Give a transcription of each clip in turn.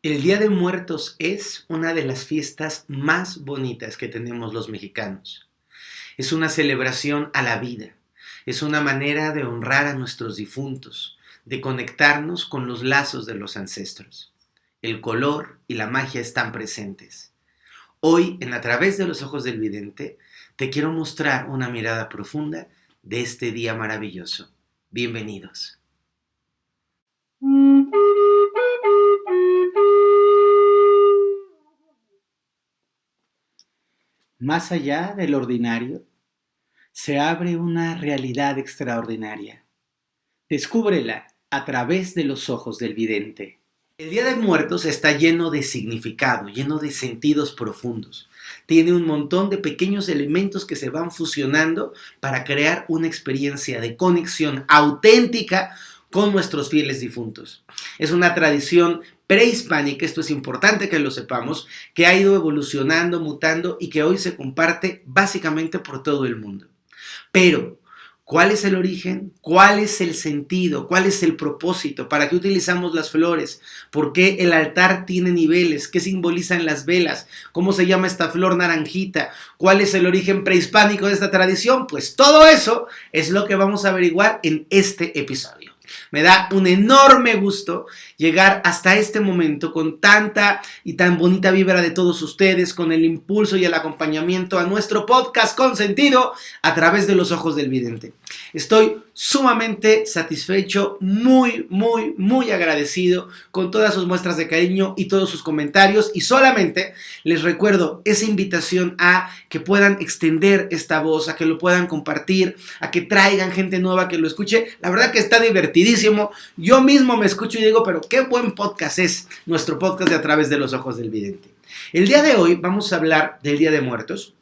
El Día de Muertos es una de las fiestas más bonitas que tenemos los mexicanos. Es una celebración a la vida, es una manera de honrar a nuestros difuntos, de conectarnos con los lazos de los ancestros. El color y la magia están presentes. Hoy, en A través de los ojos del vidente, te quiero mostrar una mirada profunda de este día maravilloso. Bienvenidos. Más allá del ordinario, se abre una realidad extraordinaria. Descúbrela a través de los ojos del vidente. El Día de Muertos está lleno de significado, lleno de sentidos profundos. Tiene un montón de pequeños elementos que se van fusionando para crear una experiencia de conexión auténtica con nuestros fieles difuntos. Es una tradición prehispánica, esto es importante que lo sepamos, que ha ido evolucionando, mutando y que hoy se comparte básicamente por todo el mundo. Pero, ¿cuál es el origen? ¿Cuál es el sentido? ¿Cuál es el propósito? ¿Para qué utilizamos las flores? ¿Por qué el altar tiene niveles? ¿Qué simbolizan las velas? ¿Cómo se llama esta flor naranjita? ¿Cuál es el origen prehispánico de esta tradición? Pues todo eso es lo que vamos a averiguar en este episodio. Me da un enorme gusto llegar hasta este momento con tanta y tan bonita vibra de todos ustedes, con el impulso y el acompañamiento a nuestro podcast consentido a través de los ojos del vidente. Estoy sumamente satisfecho, muy agradecido con todas sus muestras de cariño y todos sus comentarios, y solamente les recuerdo esa invitación a que puedan extender esta voz, a que lo puedan compartir, a que traigan gente nueva que lo escuche. La verdad que está divertidísimo. Yo mismo me escucho y digo, pero qué buen podcast es nuestro podcast de A través de los ojos del vidente. El día de hoy vamos a hablar del Día de Muertos.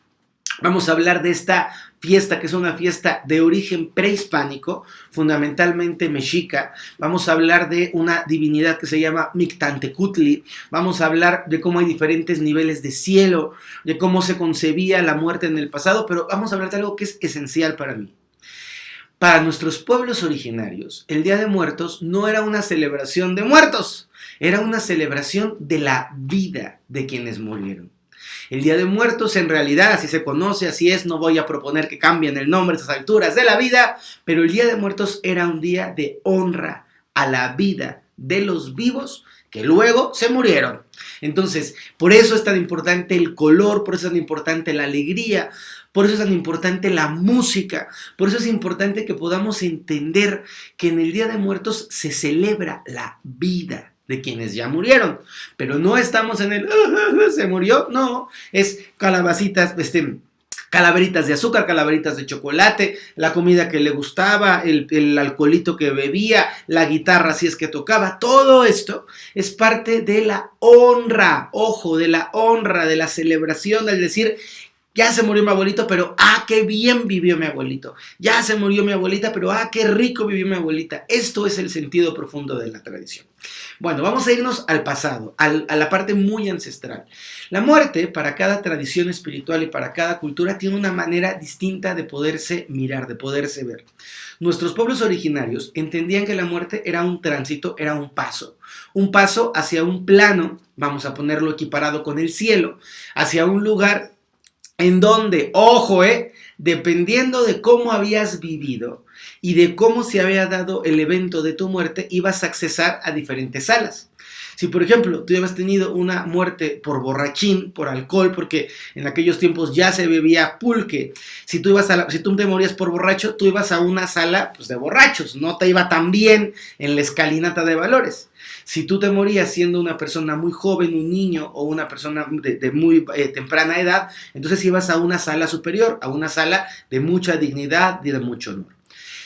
Vamos a hablar de esta fiesta, que es una fiesta de origen prehispánico, fundamentalmente mexica. Vamos a hablar de una divinidad que se llama Mictantecutli. Vamos a hablar de cómo hay diferentes niveles de cielo, de cómo se concebía la muerte en el pasado, pero vamos a hablar de algo que es esencial para mí. Para nuestros pueblos originarios, el Día de Muertos no era una celebración de muertos, era una celebración de la vida de quienes murieron. El Día de Muertos en realidad así se conoce, así es, no voy a proponer que cambien el nombre a estas alturas de la vida, pero el Día de Muertos era un día de honra a la vida de los vivos que luego se murieron. Entonces, por eso es tan importante el color, por eso es tan importante la alegría, por eso es tan importante la música, por eso es importante que podamos entender que en el Día de Muertos se celebra la vida de quienes ya murieron, pero no estamos en el se murió, no, es calabacitas, calaveritas de azúcar, calaveritas de chocolate, la comida que le gustaba, el alcoholito que bebía, la guitarra si es que tocaba, todo esto es parte de la honra, ojo, de la honra, de la celebración, del decir, ya se murió mi abuelito, pero qué bien vivió mi abuelito. Ya se murió mi abuelita, pero qué rico vivió mi abuelita. Esto es el sentido profundo de la tradición. Bueno, vamos a irnos al pasado, a la parte muy ancestral. La muerte, para cada tradición espiritual y para cada cultura, tiene una manera distinta de poderse mirar, de poderse ver. Nuestros pueblos originarios entendían que la muerte era un tránsito, era un paso hacia un plano, vamos a ponerlo equiparado con el cielo, hacia un lugar en donde, ojo, dependiendo de cómo habías vivido y de cómo se había dado el evento de tu muerte, ibas a accesar a diferentes salas. Si, por ejemplo, tú habías tenido una muerte por borrachín, por alcohol, porque en aquellos tiempos ya se bebía pulque, si tú te morías por borracho, tú ibas a una sala pues, de borrachos, no te iba tan bien en la escalinata de valores. Si tú te morías siendo una persona muy joven, un niño o una persona de muy temprana edad, entonces ibas a una sala superior, a una sala de mucha dignidad y de mucho honor.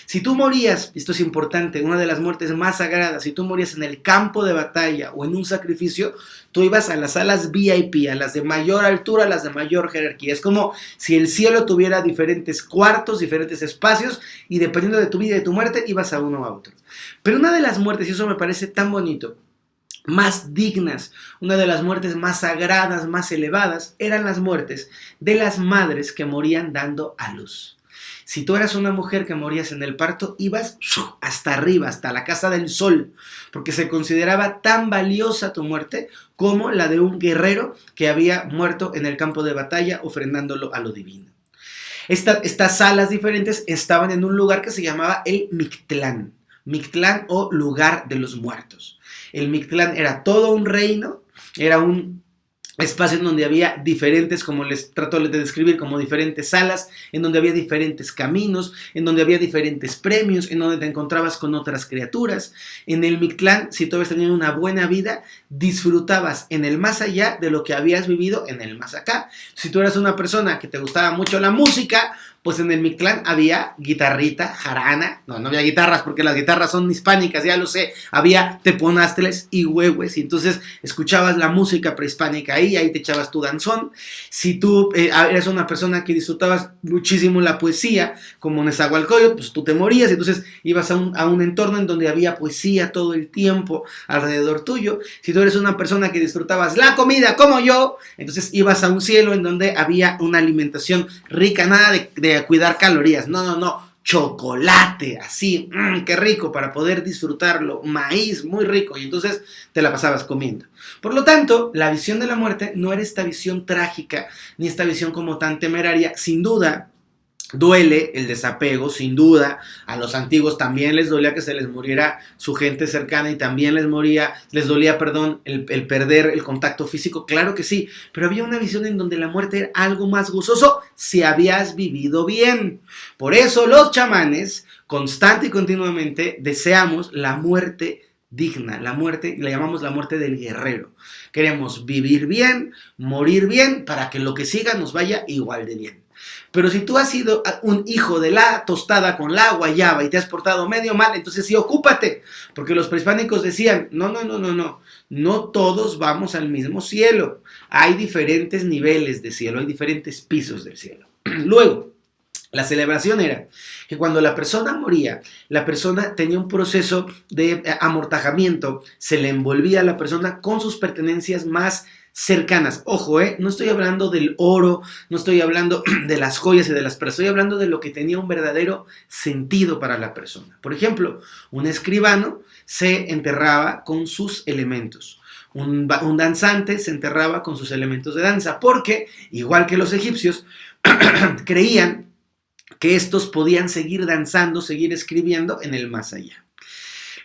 Si tú morías, esto es importante, una de las muertes más sagradas, si tú morías en el campo de batalla o en un sacrificio, tú ibas a las salas VIP, a las de mayor altura, a las de mayor jerarquía. Es como si el cielo tuviera diferentes cuartos, diferentes espacios, y dependiendo de tu vida y de tu muerte, ibas a uno o a otro. Pero una de las muertes, y eso me parece tan bonito, más dignas, una de las muertes más sagradas, más elevadas, eran las muertes de las madres que morían dando a luz. Si tú eras una mujer que morías en el parto, ibas hasta arriba, hasta la casa del sol, porque se consideraba tan valiosa tu muerte como la de un guerrero que había muerto en el campo de batalla ofrendándolo a lo divino. Estas salas diferentes estaban en un lugar que se llamaba el Mictlán. Mictlán o lugar de los muertos. El Mictlán era todo un reino, era un espacio en donde había diferentes, como les trato de describir, como diferentes salas, en donde había diferentes caminos, en donde había diferentes premios, en donde te encontrabas con otras criaturas. En el Mictlán, si tú habías tenido una buena vida, disfrutabas en el más allá de lo que habías vivido en el más acá. Si tú eras una persona que te gustaba mucho la música, pues en el Mictlán había guitarrita, jarana, no había guitarras porque las guitarras son hispánicas, ya lo sé, había teponastles y huehues, y entonces escuchabas la música prehispánica ahí te echabas tu danzón. Si tú eres una persona que disfrutabas muchísimo la poesía, como Nezahualcóyotl, pues tú te morías, entonces ibas a un entorno en donde había poesía todo el tiempo alrededor tuyo. Si tú eres una persona que disfrutabas la comida como yo, entonces ibas a un cielo en donde había una alimentación rica, nada de cuidar calorías, no, chocolate, así, qué rico, para poder disfrutarlo, maíz, muy rico, y entonces te la pasabas comiendo. Por lo tanto, la visión de la muerte no era esta visión trágica, ni esta visión como tan temeraria. Sin duda, duele el desapego, sin duda. A los antiguos también les dolía que se les muriera su gente cercana y también les dolía, el perder el contacto físico, claro que sí, pero había una visión en donde la muerte era algo más gozoso si habías vivido bien. Por eso los chamanes, constante y continuamente, deseamos la muerte digna, la muerte, le llamamos la muerte del guerrero. Queremos vivir bien, morir bien, para que lo que siga nos vaya igual de bien. Pero si tú has sido un hijo de la tostada con la guayaba y te has portado medio mal, entonces sí, ocúpate. Porque los prehispánicos decían, no todos vamos al mismo cielo. Hay diferentes niveles de cielo, hay diferentes pisos del cielo. Luego, la celebración era que cuando la persona moría, la persona tenía un proceso de amortajamiento, se le envolvía a la persona con sus pertenencias más cercanas. Ojo, no estoy hablando del oro, no estoy hablando de las joyas y de las perlas, estoy hablando de lo que tenía un verdadero sentido para la persona. Por ejemplo, un escribano se enterraba con sus elementos. Un danzante se enterraba con sus elementos de danza, porque, igual que los egipcios, creían que estos podían seguir danzando, seguir escribiendo en el más allá.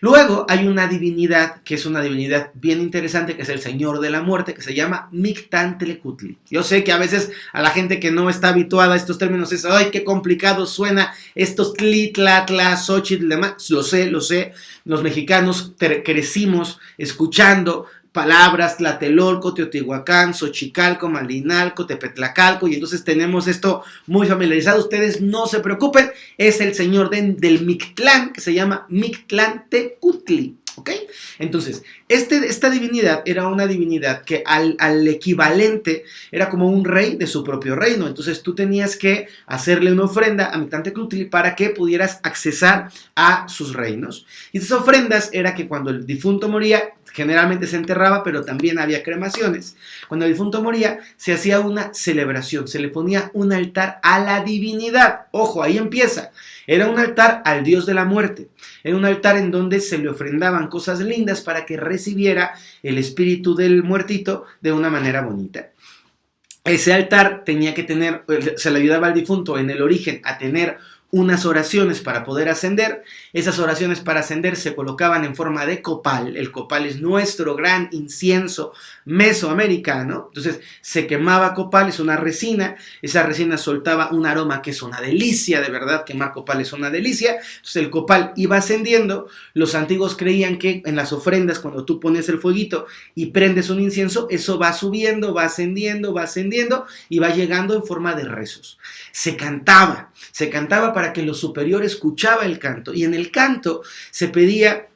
Luego hay una divinidad que es una divinidad bien interesante, que es el Señor de la Muerte, que se llama Mictlantecuhtli. Yo sé que a veces a la gente que no está habituada a estos términos es, ¡ay, qué complicado suena estos tli, tla, tla, xochitl, demás! Lo sé, los mexicanos crecimos escuchando palabras, Tlatelolco, Teotihuacán, Xochicalco, Malinalco, Tepetlacalco, y entonces tenemos esto muy familiarizado. Ustedes no se preocupen, es el señor del Mictlán, que se llama Mictlantecuhtli, ¿ok? Entonces, esta divinidad era una divinidad que al equivalente era como un rey de su propio reino. Entonces tú tenías que hacerle una ofrenda a Mictlantecuhtli para que pudieras accesar a sus reinos. Y esas ofrendas era que cuando el difunto moría, generalmente se enterraba, pero también había cremaciones. Cuando el difunto moría, se hacía una celebración, se le ponía un altar a la divinidad. Ojo, ahí empieza. Era un altar al dios de la muerte. Era un altar en donde se le ofrendaban cosas lindas para que recibiera el espíritu del muertito de una manera bonita. Ese altar tenía que tener, se le ayudaba al difunto en el origen a tener unas oraciones para poder ascender. Esas oraciones para ascender se colocaban en forma de copal. El copal es nuestro gran incienso mesoamericano. Entonces se quemaba copal, es una resina. Esa resina soltaba un aroma que es una delicia, de verdad, quemar copal es una delicia. Entonces el copal iba ascendiendo. Los antiguos creían que en las ofrendas, cuando tú pones el fueguito y prendes un incienso, eso va subiendo, va ascendiendo y va llegando en forma de rezos. Se cantaba para que lo superior escuchaba el canto, y en el canto se pedía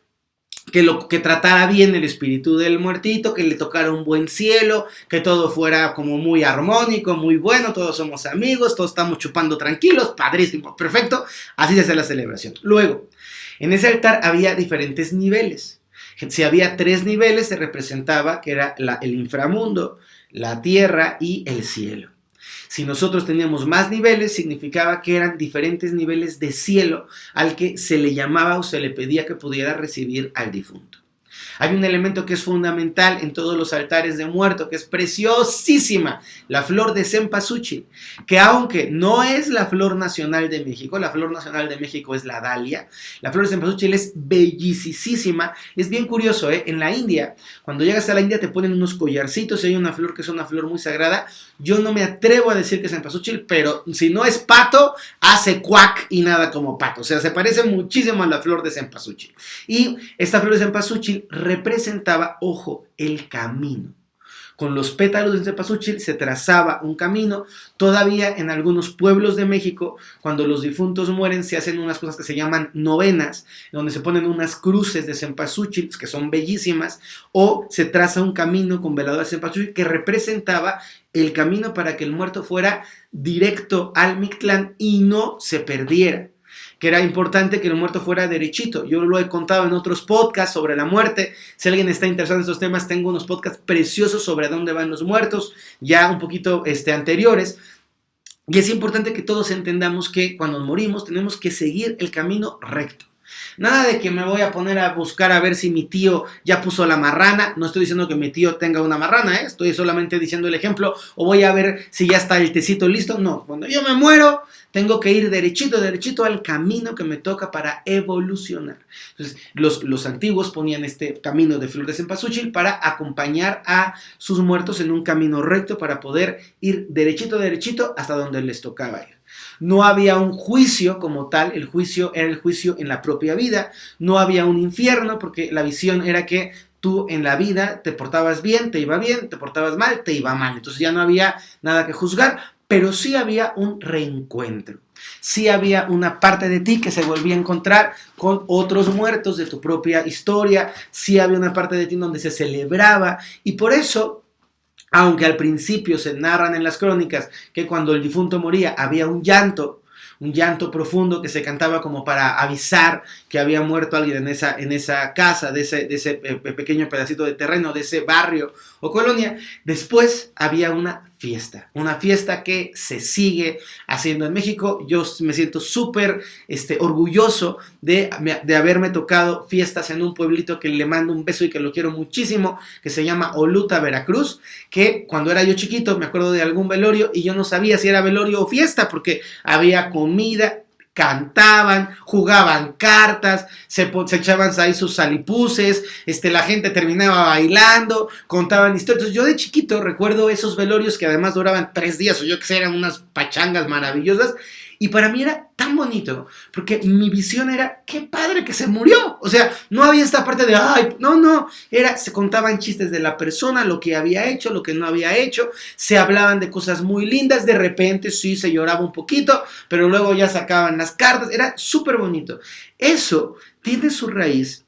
que tratara bien el espíritu del muertito, que le tocara un buen cielo, que todo fuera como muy armónico, muy bueno, todos somos amigos, todos estamos chupando tranquilos, padrísimo, perfecto, así se hace la celebración. Luego, en ese altar había diferentes niveles. Si había 3 niveles, se representaba que era el inframundo, la tierra y el cielo. Si nosotros teníamos más niveles, significaba que eran diferentes niveles de cielo al que se le llamaba o se le pedía que pudiera recibir al difunto. Hay un elemento que es fundamental en todos los altares de muerto, que es preciosísima, la flor de cempasúchil, que aunque no es la flor nacional de México, la flor nacional de México es la dalia, la flor de cempasúchil es bellísima, es bien curioso, en la India, cuando llegas a la India te ponen unos collarcitos y hay una flor que es una flor muy sagrada. Yo no me atrevo a decir que es cempasúchil, pero si no es pato, hace cuac y nada como pato, o sea, se parece muchísimo a la flor de cempasúchil. Y esta flor de cempasúchil representaba, ojo, el camino. Con los pétalos de cempasúchil se trazaba un camino. Todavía en algunos pueblos de México, cuando los difuntos mueren, se hacen unas cosas que se llaman novenas, donde se ponen unas cruces de cempasúchil, que son bellísimas, o se traza un camino con veladoras de cempasúchil que representaba el camino para que el muerto fuera directo al Mictlán y no se perdiera. Que era importante que el muerto fuera derechito. Yo lo he contado en otros podcasts sobre la muerte. Si alguien está interesado en estos temas, tengo unos podcasts preciosos sobre dónde van los muertos, ya un poquito anteriores. Y es importante que todos entendamos que cuando morimos tenemos que seguir el camino recto. Nada de que me voy a poner a buscar a ver si mi tío ya puso la marrana. No estoy diciendo que mi tío tenga una marrana, estoy solamente diciendo el ejemplo. O voy a ver si ya está el tecito listo. No, cuando yo me muero tengo que ir derechito al camino que me toca para evolucionar. Entonces los antiguos ponían este camino de flor de cempasúchil para acompañar a sus muertos en un camino recto para poder ir derechito hasta donde les tocaba ir. No había un juicio como tal, el juicio era el juicio en la propia vida, no había un infierno porque la visión era que tú en la vida te portabas bien, te portabas mal, te iba mal, entonces ya no había nada que juzgar, pero sí había un reencuentro, sí había una parte de ti que se volvía a encontrar con otros muertos de tu propia historia, sí había una parte de ti donde se celebraba y por eso, aunque al principio se narran en las crónicas que cuando el difunto moría había un llanto profundo que se cantaba como para avisar que había muerto alguien en esa casa, de ese pequeño pedacito de terreno, de ese barrio o colonia. Después había una fiesta que se sigue haciendo en México. Yo me siento súper orgulloso de haberme tocado fiestas en un pueblito que le mando un beso y que lo quiero muchísimo, que se llama Oluta, Veracruz, que cuando era yo chiquito me acuerdo de algún velorio y yo no sabía si era velorio o fiesta porque había comida, cantaban, jugaban cartas, se echaban ahí sus salipuces, la gente terminaba bailando, contaban historias. Entonces yo de chiquito recuerdo esos velorios que además duraban 3 días o yo que sé, eran unas pachangas maravillosas. Y para mí era tan bonito, porque mi visión era, qué padre que se murió. O sea, no había esta parte de, se contaban chistes de la persona, lo que había hecho, lo que no había hecho, se hablaban de cosas muy lindas, de repente sí se lloraba un poquito, pero luego ya sacaban las cartas, era súper bonito. Eso tiene su raíz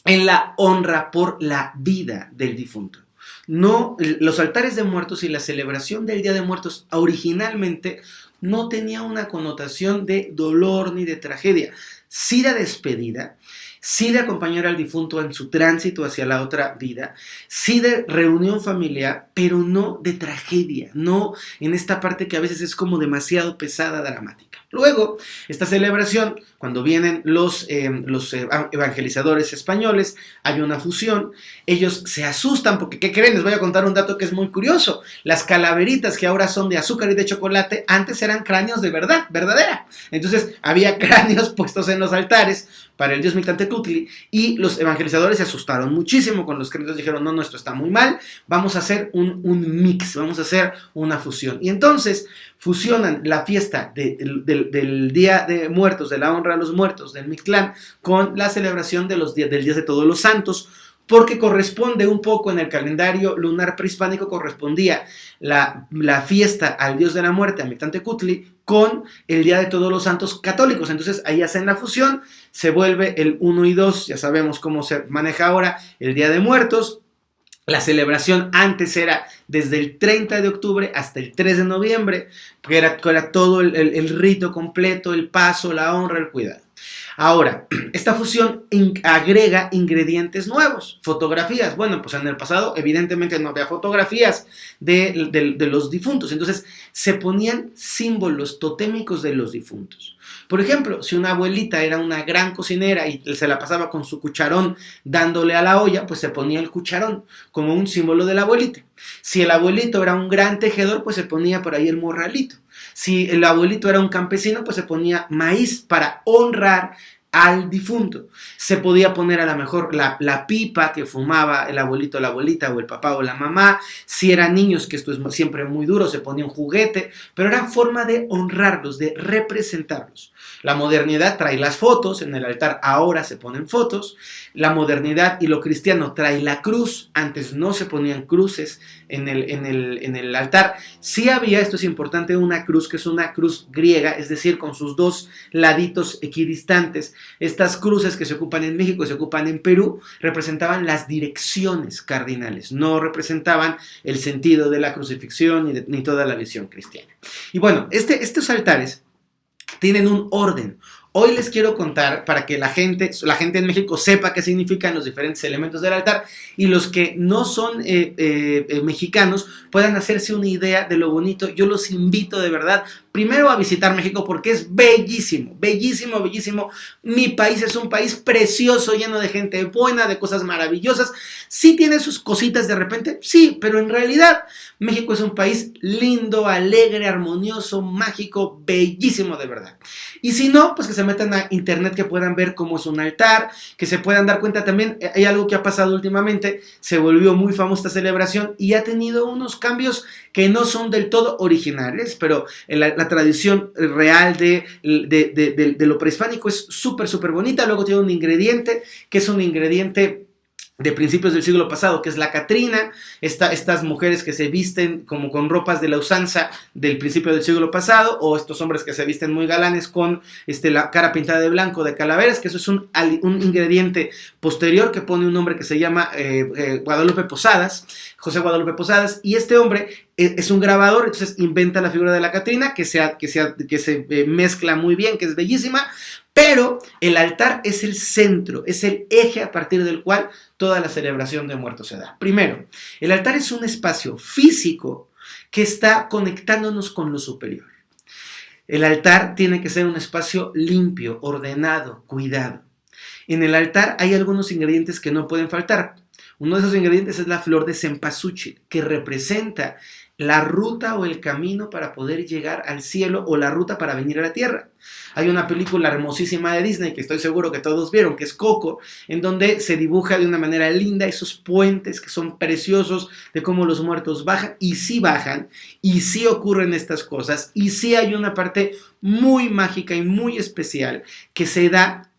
en la honra por la vida del difunto. No, los altares de muertos y la celebración del Día de Muertos originalmente no tenía una connotación de dolor ni de tragedia, sí de despedida, sí de acompañar al difunto en su tránsito hacia la otra vida, sí de reunión familiar, pero no de tragedia, no en esta parte que a veces es como demasiado pesada, dramática. Luego, esta celebración, cuando vienen los evangelizadores españoles, hay una fusión, ellos se asustan porque, ¿qué creen? Les voy a contar un dato que es muy curioso. Las calaveritas que ahora son de azúcar y de chocolate, antes eran cráneos de verdadera. Entonces, había cráneos puestos en los altares para el dios Mictlantecutli y los evangelizadores se asustaron muchísimo con los cráneos, dijeron, no, esto está muy mal, vamos a hacer un mix, vamos a hacer una fusión. Y entonces fusionan la fiesta del Día de Muertos, de la honra a los muertos del Mictlán, con la celebración del Día de Todos los Santos, porque corresponde un poco en el calendario lunar prehispánico, correspondía la fiesta al dios de la muerte, a Mictlantecutli, con el Día de Todos los Santos católicos. Entonces ahí hacen la fusión, se vuelve el 1 y 2, ya sabemos cómo se maneja ahora el Día de Muertos. La celebración antes era desde el 30 de octubre hasta el 3 de noviembre, que era todo el rito completo, el paso, la honra, el cuidado. Ahora, esta fusión agrega ingredientes nuevos, fotografías. Bueno, pues en el pasado evidentemente no había fotografías de los difuntos, entonces se ponían símbolos totémicos de los difuntos. Por ejemplo, si una abuelita era una gran cocinera y se la pasaba con su cucharón dándole a la olla, pues se ponía el cucharón como un símbolo de la abuelita. Si el abuelito era un gran tejedor, pues se ponía por ahí el morralito. Si el abuelito era un campesino, pues se ponía maíz para honrar al difunto. Se podía poner a lo mejor la pipa que fumaba el abuelito, la abuelita o el papá o la mamá. Si eran niños, que esto es siempre muy duro, se ponía un juguete, pero era forma de honrarlos, de representarlos. La modernidad trae las fotos, en el altar ahora se ponen fotos. La modernidad y lo cristiano trae la cruz, antes no se ponían cruces en el altar. Sí había, esto es importante, una cruz que es una cruz griega, es decir, con sus dos laditos equidistantes. Estas cruces que se ocupan en México y se ocupan en Perú representaban las direcciones cardinales, no representaban el sentido de la crucifixión ni toda la visión cristiana. Y bueno, estos altares tienen un orden. Hoy les quiero contar para que la gente en México sepa qué significan los diferentes elementos del altar y los que no son mexicanos puedan hacerse una idea de lo bonito. Yo los invito de verdad primero a visitar México porque es bellísimo, bellísimo, bellísimo. Mi país es un país precioso, lleno de gente buena, de cosas maravillosas. Sí tiene sus cositas de repente, sí, pero en realidad México es un país lindo, alegre, armonioso, mágico, bellísimo de verdad. Y si no, pues que se metan a internet, que puedan ver cómo es un altar, que se puedan dar cuenta también. Hay algo que ha pasado últimamente, se volvió muy famosa esta celebración y ha tenido unos cambios que no son del todo originales, pero la tradición real de lo prehispánico es súper, súper bonita. Luego tiene un ingrediente, que es un ingrediente de principios del siglo pasado, que es la Catrina, estas mujeres que se visten como con ropas de la usanza del principio del siglo pasado, o estos hombres que se visten muy galanes con la cara pintada de blanco, de calaveras, que eso es un ingrediente posterior que pone un hombre que se llama Guadalupe Posadas, José Guadalupe Posadas, y este hombre es un grabador, entonces inventa la figura de la Catrina, que se mezcla muy bien, que es bellísima. Pero el altar es el centro, es el eje a partir del cual toda la celebración de muertos se da. Primero, el altar es un espacio físico que está conectándonos con lo superior. El altar tiene que ser un espacio limpio, ordenado, cuidado. En el altar hay algunos ingredientes que no pueden faltar. Uno de esos ingredientes es la flor de cempasúchil, que representa la ruta o el camino para poder llegar al cielo o la ruta para venir a la tierra. Hay una película hermosísima de Disney que estoy seguro que todos vieron, que es Coco, en donde se dibuja de una manera linda esos puentes que son preciosos de cómo los muertos bajan, y sí bajan, y sí ocurren estas cosas, y sí hay una parte muy mágica y muy especial que se da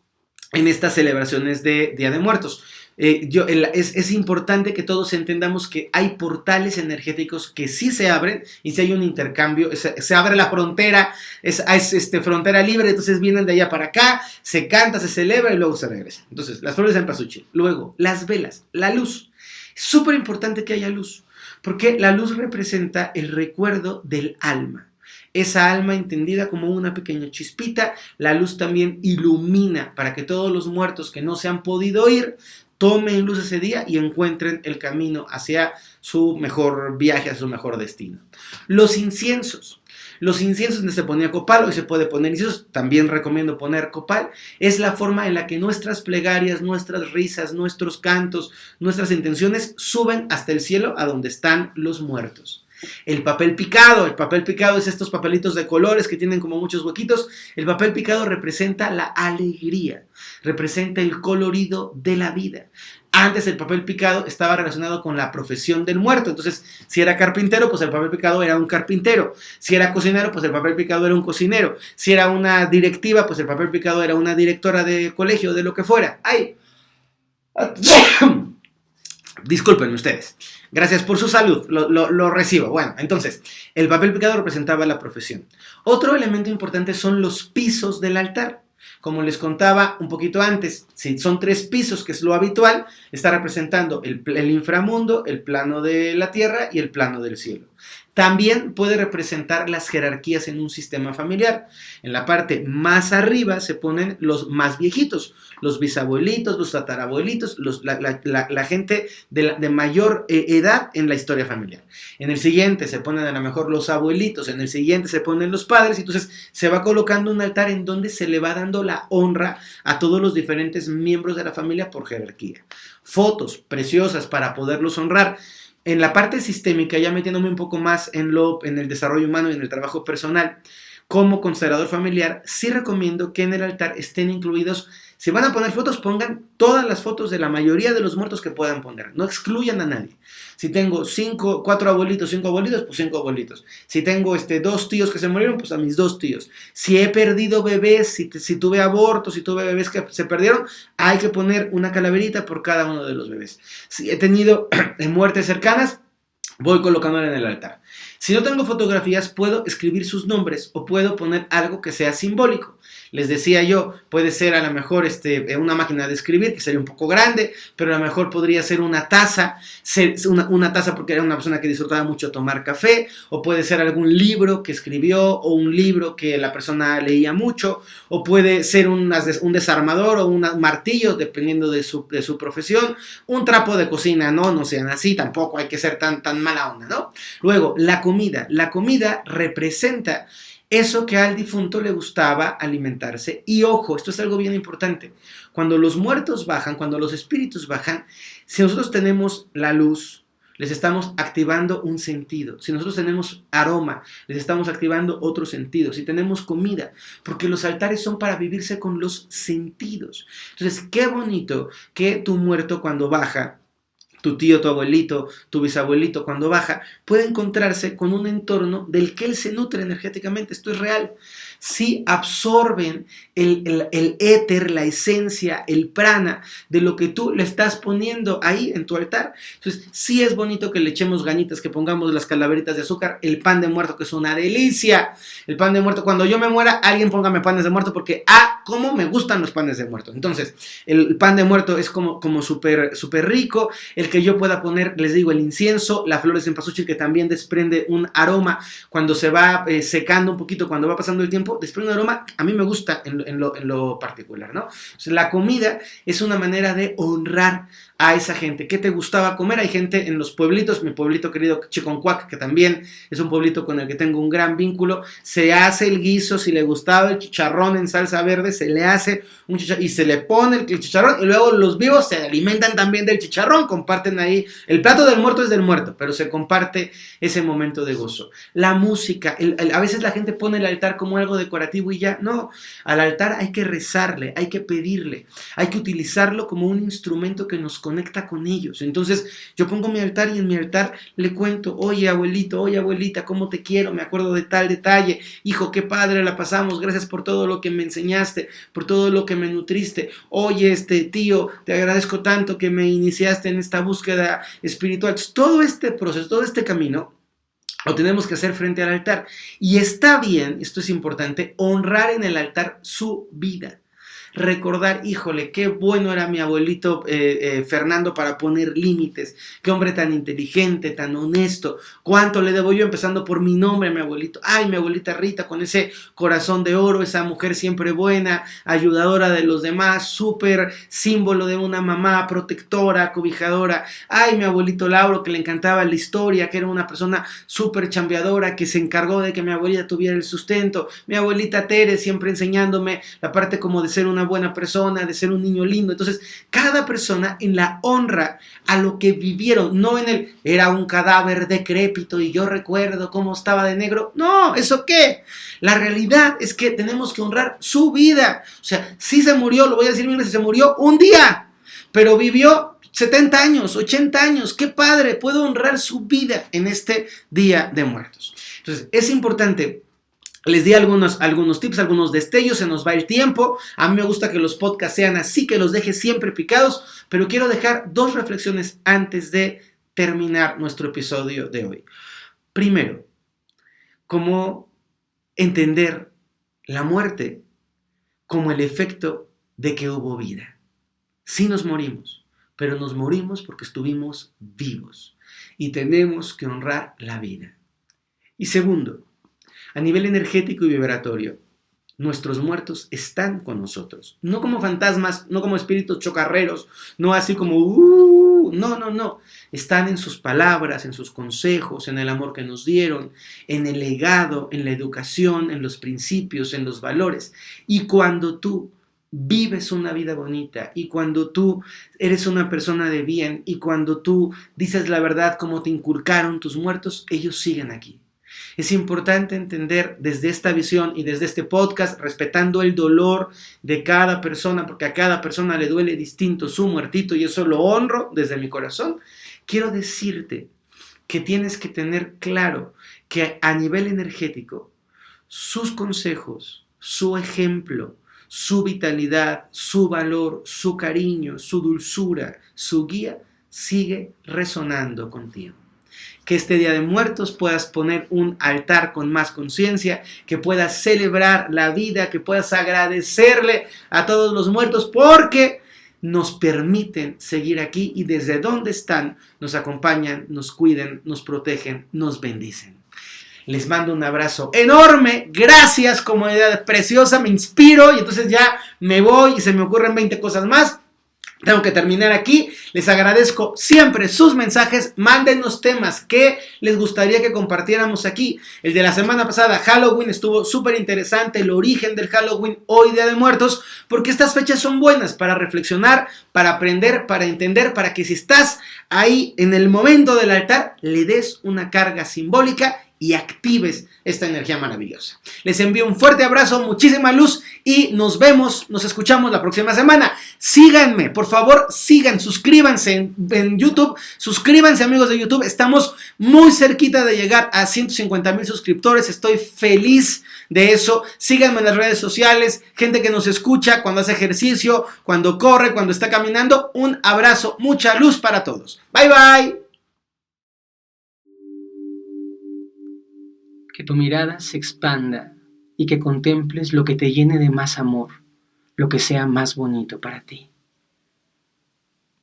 en estas celebraciones de Día de Muertos. Es importante que todos entendamos que hay portales energéticos que sí se abren y si hay un intercambio, se abre la frontera, es frontera libre, entonces vienen de allá para acá, se canta, se celebra y luego se regresa. Entonces, las flores de cempasúchil, luego las velas, la luz. Es súper importante que haya luz, porque la luz representa el recuerdo del alma. Esa alma entendida como una pequeña chispita, la luz también ilumina para que todos los muertos que no se han podido ir tomen luz ese día y encuentren el camino hacia su mejor viaje, hacia su mejor destino. Los inciensos donde se ponía copal, hoy se puede poner inciensos, también recomiendo poner copal, es la forma en la que nuestras plegarias, nuestras risas, nuestros cantos, nuestras intenciones suben hasta el cielo a donde están los muertos. El papel picado es estos papelitos de colores que tienen como muchos huequitos. El papel picado representa la alegría, representa el colorido de la vida. Antes el papel picado estaba relacionado con la profesión del muerto, entonces si era carpintero, pues el papel picado era un carpintero. Si era cocinero, pues el papel picado era un cocinero. Si era una directiva, pues el papel picado era una directora de colegio, de lo que fuera. ¡Ay! Disculpen ustedes. Gracias por su salud, lo recibo. Bueno, entonces, el papel picado representaba la profesión. Otro elemento importante son los pisos del altar. Como les contaba un poquito antes, si son 3 pisos, que es lo habitual, está representando el inframundo, el plano de la tierra y el plano del cielo. También puede representar las jerarquías en un sistema familiar. En la parte más arriba se ponen los más viejitos, los bisabuelitos, los tatarabuelitos, la gente de mayor edad en la historia familiar. En el siguiente se ponen a lo mejor los abuelitos, en el siguiente se ponen los padres, y entonces se va colocando un altar en donde se le va dando la honra a todos los diferentes miembros de la familia por jerarquía. Fotos preciosas para poderlos honrar. En la parte sistémica, ya metiéndome un poco más en el desarrollo humano y en el trabajo personal, como constelador familiar, sí recomiendo que en el altar estén incluidos, si van a poner fotos, pongan todas las fotos de la mayoría de los muertos que puedan poner, no excluyan a nadie. Si tengo 4 abuelitos, 5 abuelitos, pues 5 abuelitos. Si tengo 2 tíos que se murieron, pues a mis 2 tíos. Si he perdido bebés, si tuve abortos, si tuve bebés que se perdieron, hay que poner una calaverita por cada uno de los bebés. Si he tenido muertes cercanas, voy colocándola en el altar. Si no tengo fotografías, puedo escribir sus nombres o puedo poner algo que sea simbólico. Les decía yo, puede ser a lo mejor una máquina de escribir, que sería un poco grande, pero a lo mejor podría ser una taza, una taza porque era una persona que disfrutaba mucho tomar café, o puede ser algún libro que escribió, o un libro que la persona leía mucho, o puede ser un desarmador o un martillo, dependiendo de su profesión, un trapo de cocina, no sean así, tampoco hay que ser tan mala onda, ¿no? Luego, la comida representa eso que al difunto le gustaba alimentarse. Y ojo, esto es algo bien importante. Cuando los muertos bajan, cuando los espíritus bajan, si nosotros tenemos la luz, les estamos activando un sentido. Si nosotros tenemos aroma, les estamos activando otro sentido. Si tenemos comida, porque los altares son para vivirse con los sentidos. Entonces, qué bonito que tu muerto cuando baja, tu tío, tu abuelito, tu bisabuelito, cuando baja, puede encontrarse con un entorno del que él se nutre energéticamente. Esto es real. Sí absorben el éter, la esencia, el prana de lo que tú le estás poniendo ahí en tu altar. Entonces, sí es bonito que le echemos ganitas, que pongamos las calaveritas de azúcar, el pan de muerto, que es una delicia. El pan de muerto, cuando yo me muera, alguien póngame panes de muerto, porque, cómo me gustan los panes de muerto. Entonces, el pan de muerto es como súper rico. El que yo pueda poner, les digo, el incienso, la flor de cempasúchil, que también desprende un aroma cuando se va secando un poquito, cuando va pasando el tiempo, desprende un aroma, a mí me gusta en lo particular, ¿no? O sea, la comida es una manera de honrar a esa gente. ¿Qué te gustaba comer? Hay gente en los pueblitos, mi pueblito querido Chiconcuac, que también es un pueblito con el que tengo un gran vínculo, se hace el guiso, si le gustaba el chicharrón en salsa verde, se le hace un chicharrón y se le pone el chicharrón, y luego los vivos se alimentan también del chicharrón, comparten ahí, el plato del muerto es del muerto, pero se comparte ese momento de gozo. La música, a veces la gente pone el altar como algo decorativo y ya, no, al altar hay que rezarle, hay que pedirle, hay que utilizarlo como un instrumento que nos conecta con ellos. Entonces yo pongo mi altar y en mi altar le cuento, oye abuelito, oye abuelita, cómo te quiero, me acuerdo de tal detalle, hijo, qué padre la pasamos, gracias por todo lo que me enseñaste, por todo lo que me nutriste, oye tío, te agradezco tanto que me iniciaste en esta búsqueda espiritual. Entonces, todo este proceso, todo este camino lo tenemos que hacer frente al altar, y está bien, esto es importante, honrar en el altar su vida. Recordar, híjole, qué bueno era mi abuelito Fernando para poner límites, qué hombre tan inteligente, tan honesto, cuánto le debo yo, empezando por mi nombre a mi abuelito, ay, mi abuelita Rita, con ese corazón de oro, esa mujer siempre buena, ayudadora de los demás, súper símbolo de una mamá protectora, cobijadora, ay, mi abuelito Lauro, que le encantaba la historia, que era una persona súper chambeadora, que se encargó de que mi abuelita tuviera el sustento, mi abuelita Tere, siempre enseñándome la parte como de ser una buena persona, de ser un niño lindo. Entonces, cada persona en la honra a lo que vivieron, no en el, era un cadáver decrépito y yo recuerdo cómo estaba de negro. No, ¿eso qué? La realidad es que tenemos que honrar su vida. O sea, si se murió, lo voy a decir mil veces, se murió un día, pero vivió 70 años, 80 años. ¡Qué padre! Puedo honrar su vida en este Día de Muertos. Entonces, es importante. Les di algunos tips, algunos destellos, se nos va el tiempo. A mí me gusta que los podcasts sean así, que los deje siempre picados, pero quiero dejar 2 reflexiones antes de terminar nuestro episodio de hoy. Primero, cómo entender la muerte como el efecto de que hubo vida. Sí nos morimos, pero nos morimos porque estuvimos vivos y tenemos que honrar la vida. Y segundo, a nivel energético y vibratorio, nuestros muertos están con nosotros, no como fantasmas, no como espíritus chocarreros, no así como no, están en sus palabras, en sus consejos, en el amor que nos dieron, en el legado, en la educación, en los principios, en los valores. Y cuando tú vives una vida bonita, y cuando tú eres una persona de bien, y cuando tú dices la verdad como te inculcaron tus muertos, ellos siguen aquí. Es importante entender desde esta visión y desde este podcast, respetando el dolor de cada persona, porque a cada persona le duele distinto su muertito y eso lo honro desde mi corazón. Quiero decirte que tienes que tener claro que a nivel energético, sus consejos, su ejemplo, su vitalidad, su valor, su cariño, su dulzura, su guía, sigue resonando contigo. Que este Día de Muertos puedas poner un altar con más conciencia, que puedas celebrar la vida, que puedas agradecerle a todos los muertos porque nos permiten seguir aquí y desde donde están nos acompañan, nos cuiden, nos protegen, nos bendicen. Les mando un abrazo enorme, gracias comunidad preciosa, me inspiro y entonces ya me voy y se me ocurren 20 cosas más. Tengo que terminar aquí. Les agradezco siempre sus mensajes. Mándenos temas que les gustaría que compartiéramos aquí. El de la semana pasada, Halloween, estuvo súper interesante. El origen del Halloween, hoy Día de Muertos. Porque estas fechas son buenas para reflexionar, para aprender, para entender, para que si estás ahí en el momento del altar, le des una carga simbólica y actives esta energía maravillosa. Les envío un fuerte abrazo, muchísima luz y nos vemos, nos escuchamos la próxima semana. Síganme, por favor, suscríbanse en YouTube, suscríbanse amigos de YouTube, estamos muy cerquita de llegar a 150,000 suscriptores, estoy feliz de eso. Síganme en las redes sociales, gente que nos escucha cuando hace ejercicio, cuando corre, cuando está caminando. Un abrazo, mucha luz para todos. Bye bye. Que tu mirada se expanda y que contemples lo que te llene de más amor, lo que sea más bonito para ti.